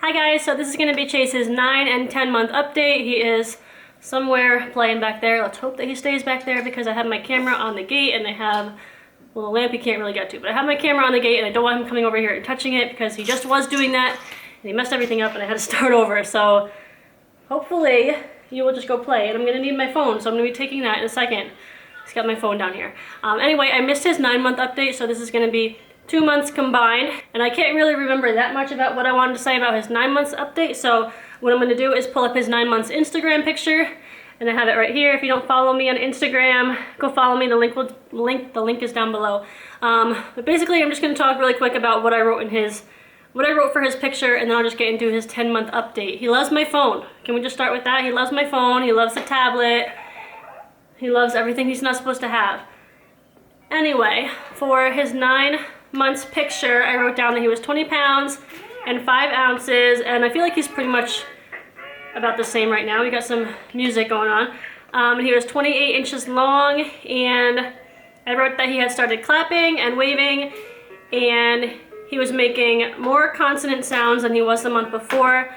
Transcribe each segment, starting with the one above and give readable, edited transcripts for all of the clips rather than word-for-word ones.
Hi guys, so this is going to be Chase's 9 and 10 month update. He is somewhere playing back there. Let's hope that he stays back there because I have my camera on the gate and I have, well, the lamp he can't really get to, but I have my camera on the gate and I don't want him coming over here and touching it because he just was doing that and he messed everything up and I had to start over. So hopefully you will just go play, and I'm going to need my phone, so I'm going to be taking that in a second. He's got my phone down here. Anyway, I missed his 9 month update, so this is going to be 2 months combined, and I can't really remember that much about what I wanted to say about his 9 months update, so what I'm going to do is pull up his 9 months Instagram picture, and I have it right here. If you don't follow me on Instagram, go follow me. The link is down below. But basically, I'm just going to talk really quick about what I wrote for his picture, and then I'll just get into his 10 month update. He loves my phone. Can we just start with that? He loves my phone. He loves the tablet. He loves everything he's not supposed to have. Anyway, for his 9 months picture, I wrote down that he was 20 pounds and 5 ounces, and I feel like he's pretty much about the same right now. We got some music going on. He was 28 inches long, and I wrote that he had started clapping and waving, and he was making more consonant sounds than he was the month before,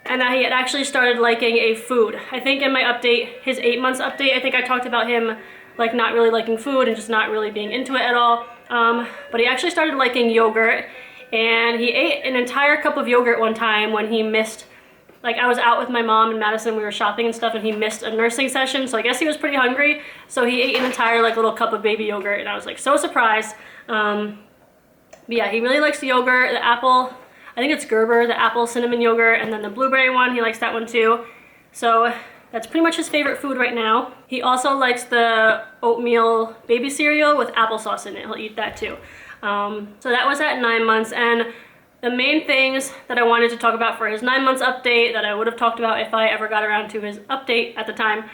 and that he had actually started liking a food. I think in my update, his 8 months update, I think I talked about him like not really liking food and just not really being into it at all. But he actually started liking yogurt, and he ate an entire cup of yogurt one time when he missed, like I was out with my mom and Madison, we were shopping and stuff, and he missed a nursing session, so I guess he was pretty hungry, so he ate an entire like little cup of baby yogurt, and I was like so surprised. But yeah, he really likes the yogurt, the apple, I think it's Gerber, the apple cinnamon yogurt, and then the blueberry one, he likes that one too. So that's pretty much his favorite food right now. He also likes the oatmeal baby cereal with applesauce in it. He'll eat that too. So that was at 9 months, and the main things that I wanted to talk about for his 9 months update that I would have talked about if I ever got around to his update at the time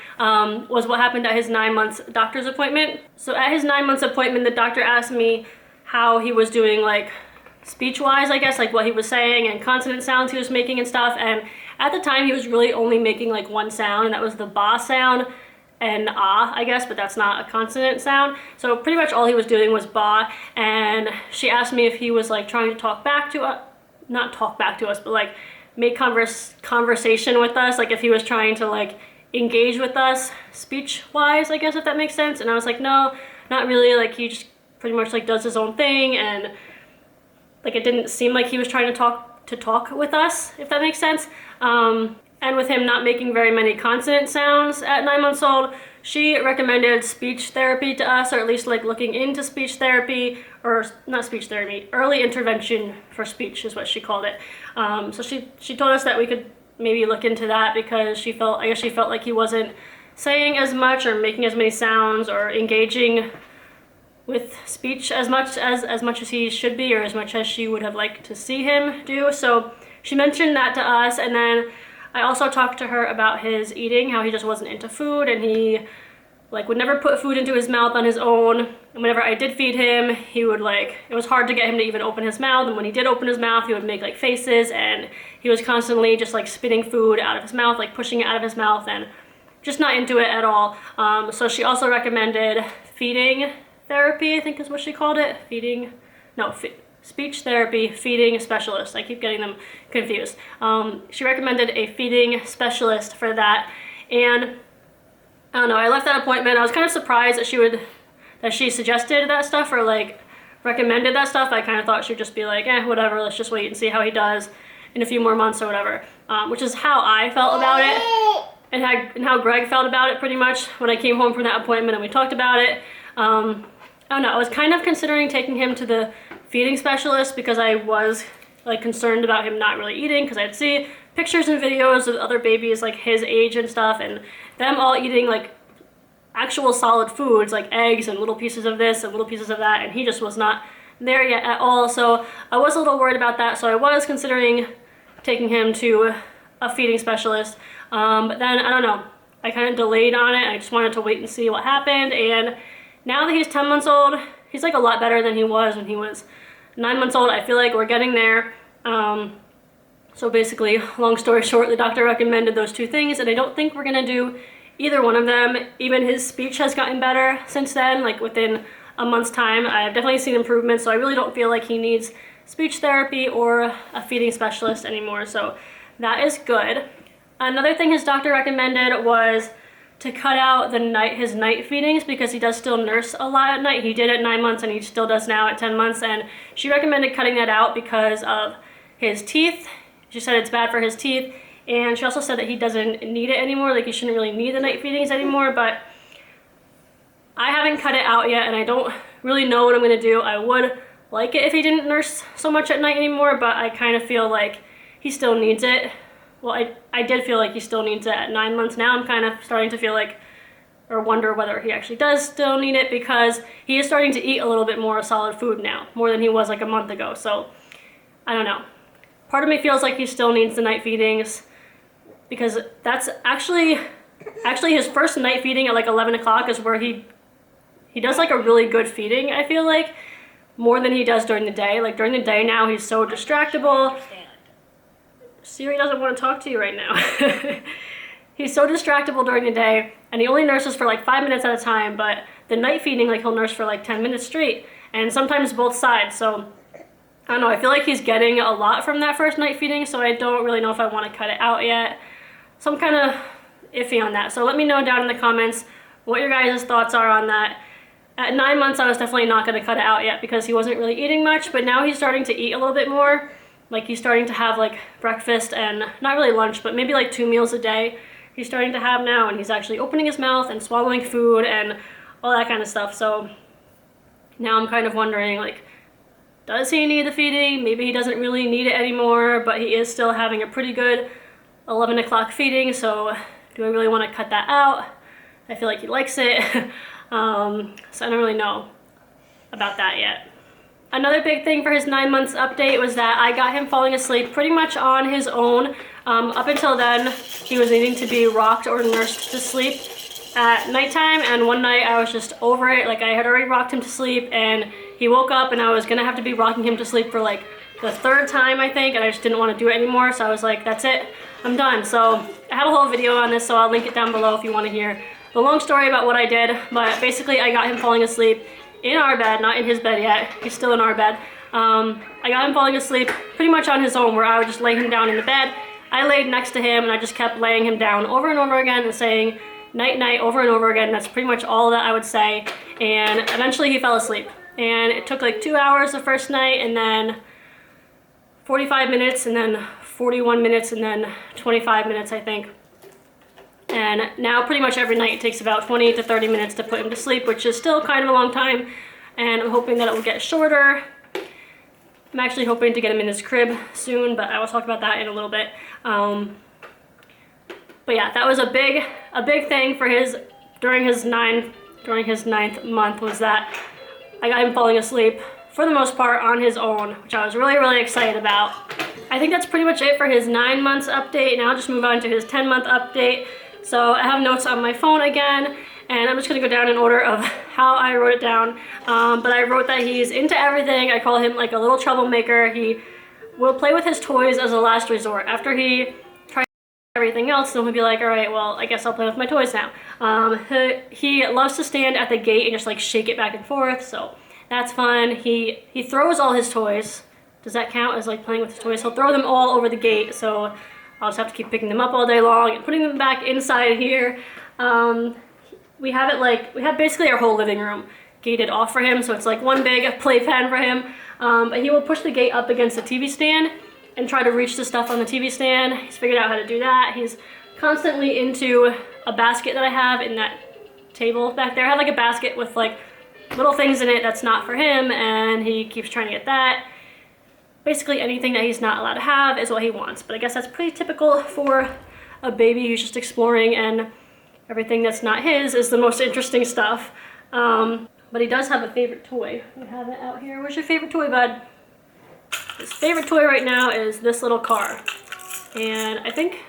was what happened at his 9 months doctor's appointment. So at his 9 months appointment, the doctor asked me how he was doing, like speech-wise, I guess, like what he was saying and consonant sounds he was making and stuff, and at the time he was really only making like one sound, and that was the ba sound and ah, I guess, but that's not a consonant sound. So pretty much all he was doing was ba, and she asked me if he was like trying to talk back to us, not talk back to us, but like make conversation with us, like if he was trying to like engage with us speech-wise, I guess, if that makes sense. And I was like, no, not really, like he just pretty much like does his own thing, and like it didn't seem like he was trying to talk with us, if that makes sense. And with him not making very many consonant sounds at 9 months old, she recommended speech therapy to us, or at least like looking into speech therapy, or not speech therapy, early intervention for speech is what she called it. So she told us that we could maybe look into that because I guess she felt like he wasn't saying as much or making as many sounds or engaging with speech as much as he should be, or as much as she would have liked to see him do. So she mentioned that to us, and then I also talked to her about his eating, how he just wasn't into food, and he like would never put food into his mouth on his own. And whenever I did feed him, he would like, it was hard to get him to even open his mouth, and when he did open his mouth, he would make like faces, and he was constantly just like spitting food out of his mouth, like pushing it out of his mouth, and just not into it at all. So she also recommended feeding therapy, I think is what she called it. Speech therapy, feeding specialist. I keep getting them confused. She recommended a feeding specialist for that, and I don't know, I left that appointment. I was kind of surprised that she suggested that stuff, or like recommended that stuff. I kind of thought she'd just be like, whatever, let's just wait and see how he does in a few more months or whatever, which is how I felt about it, and how Greg felt about it pretty much when I came home from that appointment and we talked about it. I don't know, I was kind of considering taking him to the feeding specialist because I was like concerned about him not really eating, because I'd see pictures and videos of other babies like his age and stuff, and them all eating like actual solid foods like eggs and little pieces of this and little pieces of that, and he just was not there yet at all. So I was a little worried about that, so I was considering taking him to a feeding specialist, but then I don't know, I kind of delayed on it. I just wanted to wait and see what happened, and now that he's 10 months old, he's like a lot better than he was when he was 9 months old. I feel like we're getting there. So basically, long story short, the doctor recommended those 2 things, and I don't think we're gonna do either one of them. Even his speech has gotten better since then, like within a month's time. I've definitely seen improvements, so I really don't feel like he needs speech therapy or a feeding specialist anymore, so that is good. Another thing his doctor recommended was to cut out his night feedings, because he does still nurse a lot at night. He did at 9 months and he still does now at 10 months, and she recommended cutting that out because of his teeth. She said it's bad for his teeth, and she also said that he doesn't need it anymore, like he shouldn't really need the night feedings anymore, but I haven't cut it out yet and I don't really know what I'm gonna do. I would like it if he didn't nurse so much at night anymore, but I kind of feel like he still needs it. Well, I did feel like he still needs it at 9 months. Now I'm kind of starting to feel like, or wonder whether he actually does still need it, because he is starting to eat a little bit more solid food now, more than he was like a month ago. So I don't know. Part of me feels like he still needs the night feedings, because that's actually his first night feeding at like 11 o'clock is where he does like a really good feeding, I feel like, more than he does during the day. Like during the day now, he's so distractible. Siri doesn't want to talk to you right now. He's so distractible during the day, and he only nurses for like 5 minutes at a time, but the night feeding, like he'll nurse for like 10 minutes straight, and sometimes both sides. So I don't know, I feel like he's getting a lot from that first night feeding, so I don't really know if I want to cut it out yet. So I'm kind of iffy on that. So let me know down in the comments what your guys' thoughts are on that. At 9 months, I was definitely not going to cut it out yet because he wasn't really eating much, but now he's starting to eat a little bit more. Like he's starting to have like breakfast and not really lunch, but maybe like 2 meals a day he's starting to have now, and he's actually opening his mouth and swallowing food and all that kind of stuff. So now I'm kind of wondering, like, does he need the feeding? Maybe he doesn't really need it anymore, but he is still having a pretty good 11 o'clock feeding, so do I really want to cut that out? I feel like he likes it. So I don't really know about that yet. Another big thing for his 9 months update was that I got him falling asleep pretty much on his own. Up until then, he was needing to be rocked or nursed to sleep at nighttime, and one night I was just over it. Like I had already rocked him to sleep, and he woke up and I was gonna have to be rocking him to sleep for like the 3rd time, I think, and I just didn't want to do it anymore, so I was like, that's it, I'm done. So I have a whole video on this, so I'll link it down below if you want to hear the long story about what I did. But basically I got him falling asleep in our bed, not in his bed yet, he's still in our bed. I got him falling asleep pretty much on his own, where I would just lay him down in the bed. I laid next to him and I just kept laying him down over and over again and saying night night over and over again. That's pretty much all that I would say, and eventually he fell asleep. And it took like 2 hours the first night, and then 45 minutes, and then 41 minutes, and then 25 minutes, I think. And now pretty much every night it takes about 20 to 30 minutes to put him to sleep, which is still kind of a long time, and I'm hoping that it will get shorter. I'm actually hoping to get him in his crib soon, but I will talk about that in a little bit. But yeah, that was a big thing for during his 9th month, was that I got him falling asleep for the most part on his own, which I was really, really excited about. I think that's pretty much it for his 9 months update. Now I'll just move on to his 10 month update. So I have notes on my phone again, and I'm just gonna go down in order of how I wrote it down. But I wrote that he's into everything. I call him like a little troublemaker. He will play with his toys as a last resort. After he tries everything else, then he'll be like, all right, well, I guess I'll play with my toys now. He loves to stand at the gate and just like shake it back and forth, so that's fun. He throws all his toys. Does that count as like playing with his toys? He'll throw them all over the gate, so I'll just have to keep picking them up all day long and putting them back inside here. We have basically our whole living room gated off for him, so it's like one big playpen for him. But he will push the gate up against the TV stand and try to reach the stuff on the TV stand. He's figured out how to do that. He's constantly into a basket that I have in that table back there. I have like a basket with like little things in it that's not for him, and he keeps trying to get that. Basically anything that he's not allowed to have is what he wants, but I guess that's pretty typical for a baby who's just exploring, and everything that's not his is the most interesting stuff. But he does have a favorite toy. We have it out here. Where's your favorite toy, bud? His favorite toy right now is this little car. And I think,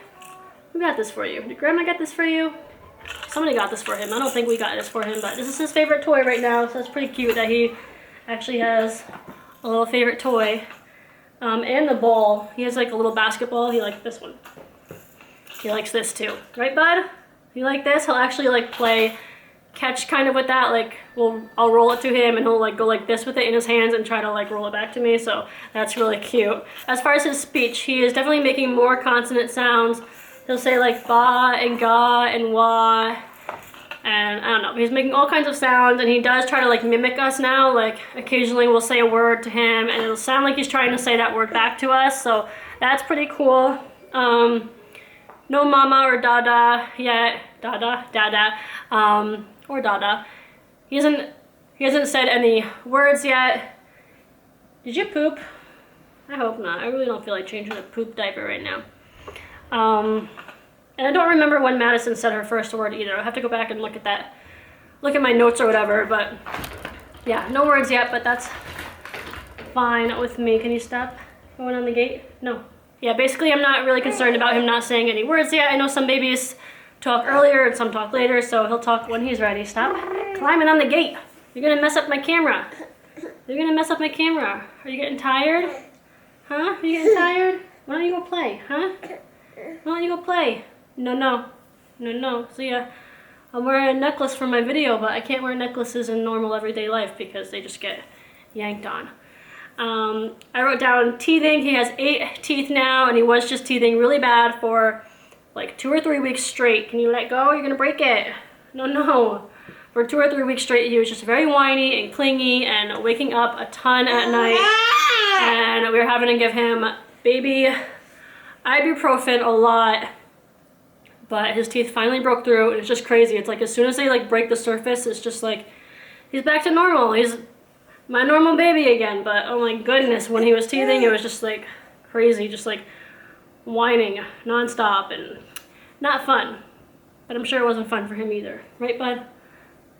who got this for you? Did Grandma get this for you? Somebody got this for him. I don't think we got this for him, but this is his favorite toy right now, so it's pretty cute that he actually has a little favorite toy. And the ball. He has like a little basketball. He likes this one. He likes this too. Right, bud? You like this? He'll actually like play catch kind of with that. Like, I'll roll it to him and he'll like go like this with it in his hands and try to like roll it back to me. So that's really cute. As far as his speech, he is definitely making more consonant sounds. He'll say like ba and ga and wa. And I don't know, he's making all kinds of sounds, and he does try to like mimic us now. Like occasionally we'll say a word to him and it'll sound like he's trying to say that word back to us. So that's pretty cool. No mama or dada yet. Dada, or dada. He hasn't said any words yet. Did you poop? I hope not. I really don't feel like changing a poop diaper right now. And I don't remember when Madison said her first word either. I'll have to go back and look at my notes or whatever, but yeah, no words yet, but that's fine with me. Can you stop going on the gate? No. Yeah, basically I'm not really concerned about him not saying any words yet. I know some babies talk earlier and some talk later, so he'll talk when he's ready. Stop climbing on the gate. You're gonna mess up my camera. You're gonna mess up my camera. Are you getting tired? Huh? Are you getting tired? Why don't you go play, huh? Why don't you go play? No. See ya. I'm wearing a necklace for my video, but I can't wear necklaces in normal everyday life because they just get yanked on. I wrote down teething. He has 8 teeth now, and he was just teething really bad for like 2 or 3 weeks straight. Can you let go? You're gonna break it. No. For 2 or 3 weeks straight, he was just very whiny and clingy and waking up a ton at night. And we were having to give him baby ibuprofen a lot. But his teeth finally broke through, and it's just crazy. It's like as soon as they like break the surface, it's just like he's back to normal. He's my normal baby again. But oh my goodness, when he was teething, it was just like crazy, just like whining nonstop and not fun. But I'm sure it wasn't fun for him either, right, bud?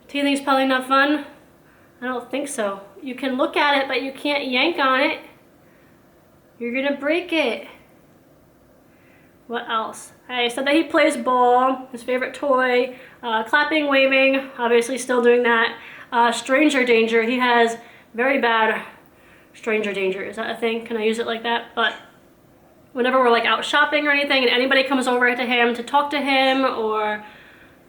Teething's probably not fun. I don't think so. You can look at it, but you can't yank on it. You're gonna break it. What else? I said that he plays ball, his favorite toy, clapping, waving, obviously still doing that. Stranger danger, he has very bad stranger danger. Is that a thing? Can I use it like that? But whenever we're like out shopping or anything and anybody comes over to him to talk to him or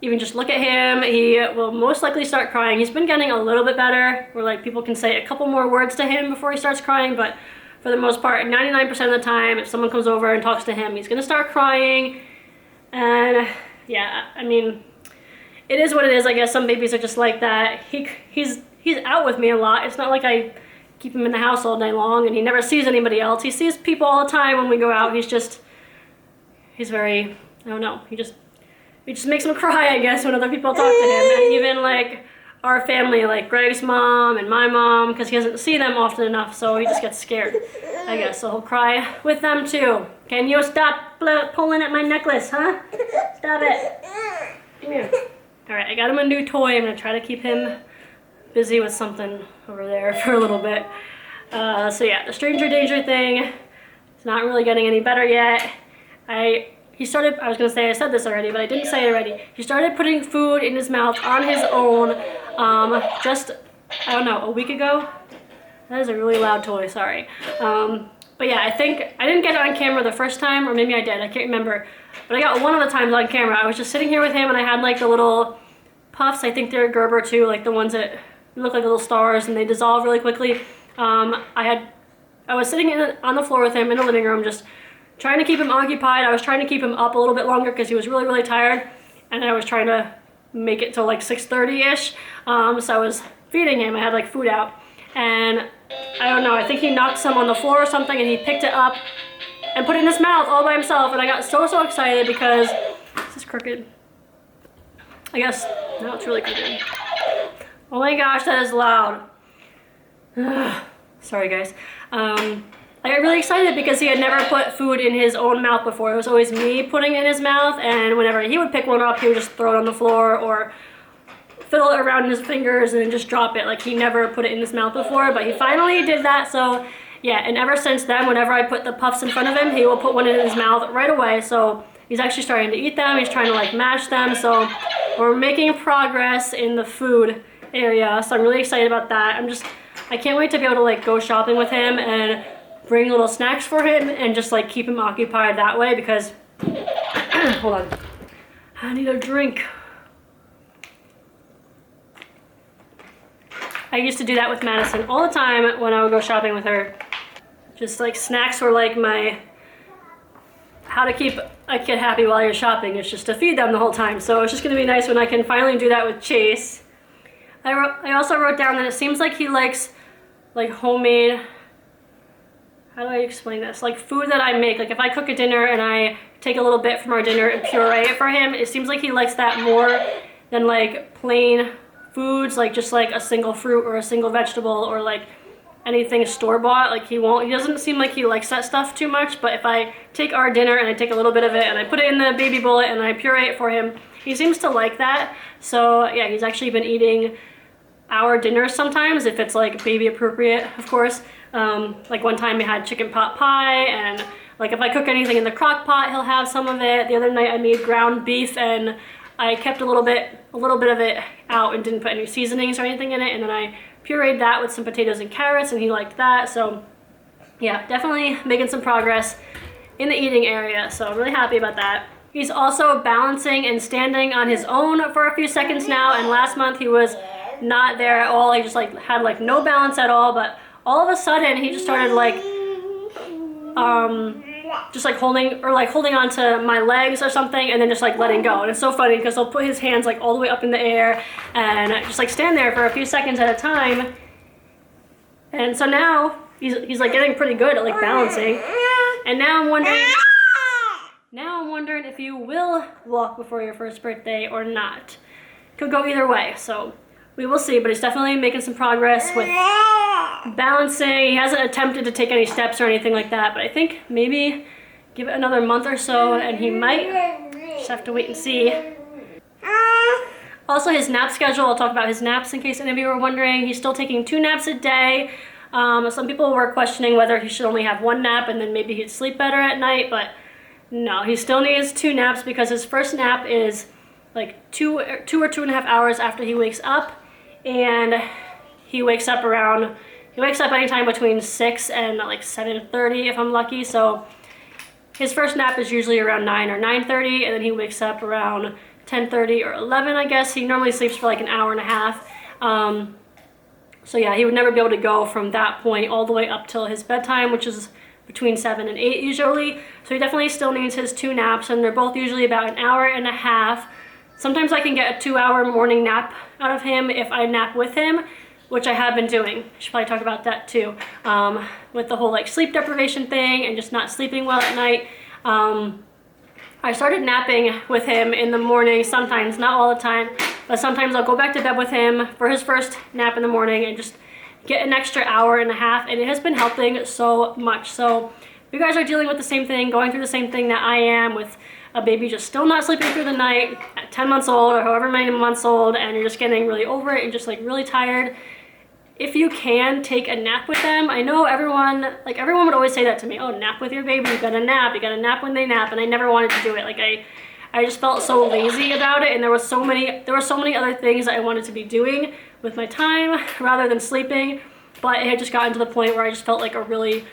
even just look at him, he will most likely start crying. He's been getting a little bit better where like people can say a couple more words to him before he starts crying, but for the most part, 99% of the time, if someone comes over and talks to him, he's gonna start crying. And yeah, I mean, it is what it is. I guess some babies are just like that. He's out with me a lot. It's not like I keep him in the house all day long and he never sees anybody else. He sees people all the time when we go out. He's very, I don't know, it just makes him cry, I guess, when other people talk to him. And even like our family, like Greg's mom and my mom, because he doesn't see them often enough, so he just gets scared, I guess. So he'll cry with them too. Can you stop pulling at my necklace, huh? Stop it. Come here. All right, I got him a new toy. I'm gonna try to keep him busy with something over there for a little bit. So yeah, the stranger danger thing, it's not really getting any better yet. I was gonna say I said this already, but I didn't say it already. He started putting food in his mouth on his own just, I don't know, a week ago. That is a really loud toy, sorry. But yeah, I think, I didn't get it on camera the first time, or maybe I did, I can't remember. But I got one of the times on camera. I was just sitting here with him and I had like the little puffs, I think they're Gerber too, like the ones that look like little stars and they dissolve really quickly. I was sitting on the floor with him in the living room, just trying to keep him occupied. I was trying to keep him up a little bit longer because he was really, really tired. And I was trying to make it till like 6:30-ish. So I was feeding him. I had like food out. And I don't know, I think he knocked some on the floor or something and he picked it up and put it in his mouth all by himself. And I got so excited because, this is crooked. I guess, no, it's really crooked. Oh my gosh, that is loud. Sorry guys. I got really excited because he had never put food in his own mouth before. It was always me putting it in his mouth, and whenever he would pick one up, he would just throw it on the floor or fiddle it around in his fingers and then just drop it. Like he never put it in his mouth before, but he finally did that. So yeah, and ever since then, whenever I put the puffs in front of him, he will put one in his mouth right away. So he's actually starting to eat them. He's trying to like mash them. So we're making progress in the food area. So I'm really excited about that. I can't wait to be able to like go shopping with him and bring little snacks for him and just like keep him occupied that way because, hold on, I need a drink. I used to do that with Madison all the time when I would go shopping with her. Just like snacks were like my, how to keep a kid happy while you're shopping is just to feed them the whole time. So it's just gonna be nice when I can finally do that with Chase. I also wrote down that it seems like he likes like homemade, how do I explain this? Like food that I make. Like if I cook a dinner and I take a little bit from our dinner and puree it for him, it seems like he likes that more than like plain foods, like just like a single fruit or a single vegetable or like anything store-bought. Like he doesn't seem like he likes that stuff too much, but if I take our dinner and I take a little bit of it and I put it in the baby bullet and I puree it for him, he seems to like that. So yeah, he's actually been eating our dinners sometimes, if it's like baby appropriate, of course. Like one time we had chicken pot pie, and like if I cook anything in the crock pot, he'll have some of it. The other night I made ground beef and I kept a little bit of it out and didn't put any seasonings or anything in it, and then I pureed that with some potatoes and carrots, and he liked that. So yeah, definitely making some progress in the eating area, so I'm really happy about that. He's also balancing and standing on his own for a few seconds now, and last month he was not there at all. He just like had like no balance at all, but all of a sudden he just started like just like holding on to my legs or something, and then just like letting go. And it's so funny because he'll put his hands like all the way up in the air and just like stand there for a few seconds at a time. And so now he's like getting pretty good at like balancing. And now I'm wondering if you will walk before your first birthday or not. Could go either way, so we will see, but he's definitely making some progress with balancing. He hasn't attempted to take any steps or anything like that, but I think maybe give it another month or so and he might. Just have to wait and see. Also, his nap schedule, I'll talk about his naps in case any of you were wondering. He's still taking 2 naps a day. Some people were questioning whether he should only have 1 nap and then maybe he'd sleep better at night, but no, he still needs 2 naps because his first nap is like 2 or 2.5 hours after he wakes up, and he wakes up anytime between 6 and like 7:30 if I'm lucky. So his first nap is usually around 9 or 9:30, and then he wakes up around 10:30 or 11, I guess. He normally sleeps for like an hour and a half. So yeah, he would never be able to go from that point all the way up till his bedtime, which is between 7 and 8 usually. So he definitely still needs his 2 naps, and they're both usually about an hour and a half. Sometimes I can get a 2-hour morning nap out of him if I nap with him, which I have been doing. I should probably talk about that too. With the whole like sleep deprivation thing and just not sleeping well at night. I started napping with him in the morning sometimes, not all the time, but sometimes I'll go back to bed with him for his first nap in the morning and just get an extra hour and a half, and it has been helping so much. So if you guys are dealing with the same thing, going through the same thing that I am, with a baby just still not sleeping through the night at 10 months old or however many months old, and you're just getting really over it and just like really tired, if you can take a nap with them. I know everyone would always say that to me, oh, nap with your baby, you gotta nap when they nap, and I never wanted to do it. Like I just felt so lazy about it, and there were so many other things that I wanted to be doing with my time rather than sleeping, but it had just gotten to the point where I just felt like a really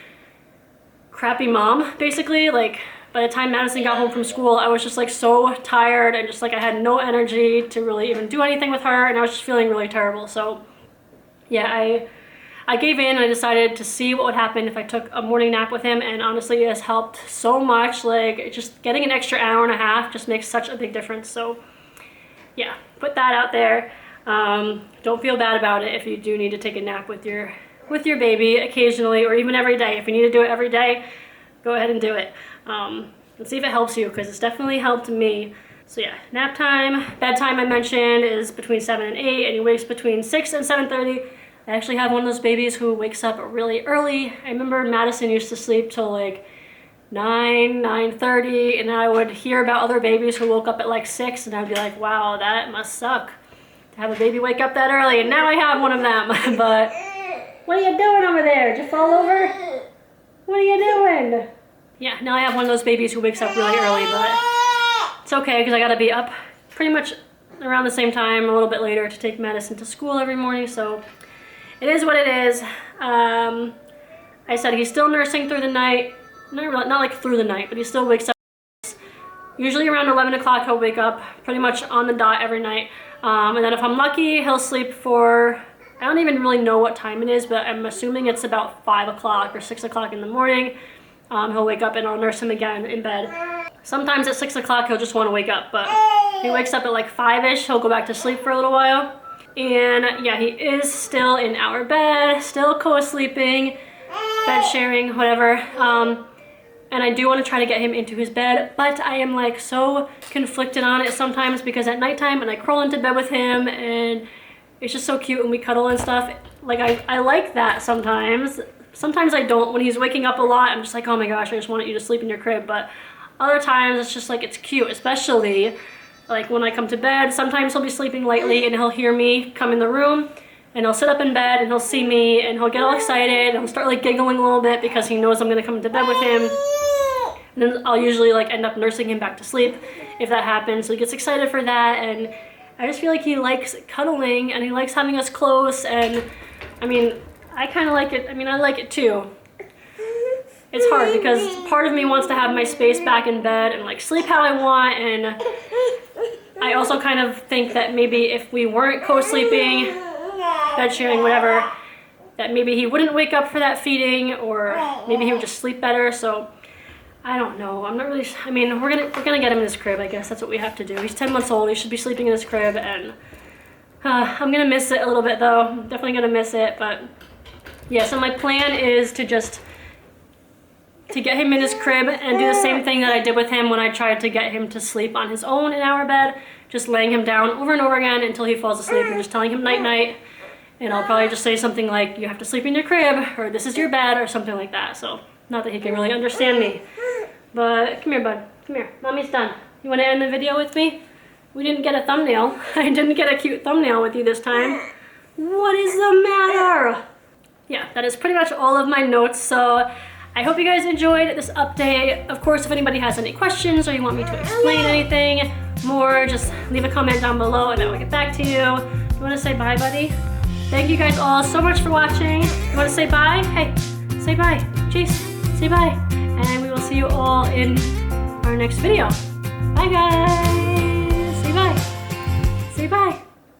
crappy mom, basically. Like by the time Madison got home from school, I was just like so tired and just like I had no energy to really even do anything with her, and I was just feeling really terrible. So yeah, I gave in and I decided to see what would happen if I took a morning nap with him, and honestly it has helped so much. Like just getting an extra hour and a half just makes such a big difference. So yeah, put that out there. Don't feel bad about it if you do need to take a nap with your baby occasionally, or even every day. If you need to do it every day, go ahead and do it. And see if it helps you, because it's definitely helped me. So yeah, nap time. Bedtime I mentioned is between 7 and 8, and he wakes between 6 and 7:30. I actually have one of those babies who wakes up really early. I remember Madison used to sleep till like 9:30, and I would hear about other babies who woke up at like 6, and I'd be like, wow, that must suck to have a baby wake up that early, and now I have one of them. But what are you doing over there? Did you fall over? What are you doing? Yeah, now I have one of those babies who wakes up really early, but it's okay because I gotta be up pretty much around the same time, a little bit later, to take Madison to school every morning, so it is what it is. I said he's still nursing through the night. Not like through the night, but he still wakes up. Usually around 11 o'clock he'll wake up pretty much on the dot every night. And then if I'm lucky, he'll sleep for I don't even really know what time it is, but I'm assuming it's about 5 o'clock or 6 o'clock in the morning. He'll wake up and I'll nurse him again in bed. Sometimes at 6 o'clock he'll just want to wake up, but he wakes up at like 5-ish, he'll go back to sleep for a little while. And yeah, he is still in our bed, still co-sleeping, bed sharing, whatever. And I do want to try to get him into his bed, but I am like so conflicted on it sometimes because at nighttime and I crawl into bed with him and it's just so cute and we cuddle and stuff. Like I like that sometimes. Sometimes I don't. When he's waking up a lot, I'm just like, oh my gosh, I just wanted you to sleep in your crib. But other times it's just like, it's cute, especially like when I come to bed. Sometimes he'll be sleeping lightly and he'll hear me come in the room and he'll sit up in bed and he'll see me and he'll get all excited and he'll start like giggling a little bit because he knows I'm gonna come into bed with him. And then I'll usually like end up nursing him back to sleep if that happens. So he gets excited for that, and I just feel like he likes cuddling and he likes having us close. And I mean, I kind of like it. I mean, I like it too. It's hard because part of me wants to have my space back in bed and like sleep how I want, and I also kind of think that maybe if we weren't co-sleeping, bed sharing, whatever, that maybe he wouldn't wake up for that feeding, or maybe he would just sleep better. So I don't know. I'm not really. I mean, we're gonna get him in his crib. I guess that's what we have to do. He's 10 months old. He should be sleeping in his crib, and I'm gonna miss it a little bit though. I'm definitely gonna miss it, but yeah. So my plan is to get him in his crib and do the same thing that I did with him when I tried to get him to sleep on his own in our bed. Just laying him down over and over again until he falls asleep and just telling him night night. And I'll probably just say something like, you have to sleep in your crib, or this is your bed, or something like that. So not that he can really understand me. But come here, bud. Come here. Mommy's done. You want to end the video with me? We didn't get a thumbnail. I didn't get a cute thumbnail with you this time. What is the matter? Yeah, that is pretty much all of my notes. So I hope you guys enjoyed this update. Of course, if anybody has any questions or you want me to explain anything more, just leave a comment down below and I will get back to you. You want to say bye, buddy? Thank you guys all so much for watching. You want to say bye? Hey, say bye. Chase, say bye. And we will see you all in our next video. Bye, guys. Say bye. Say bye.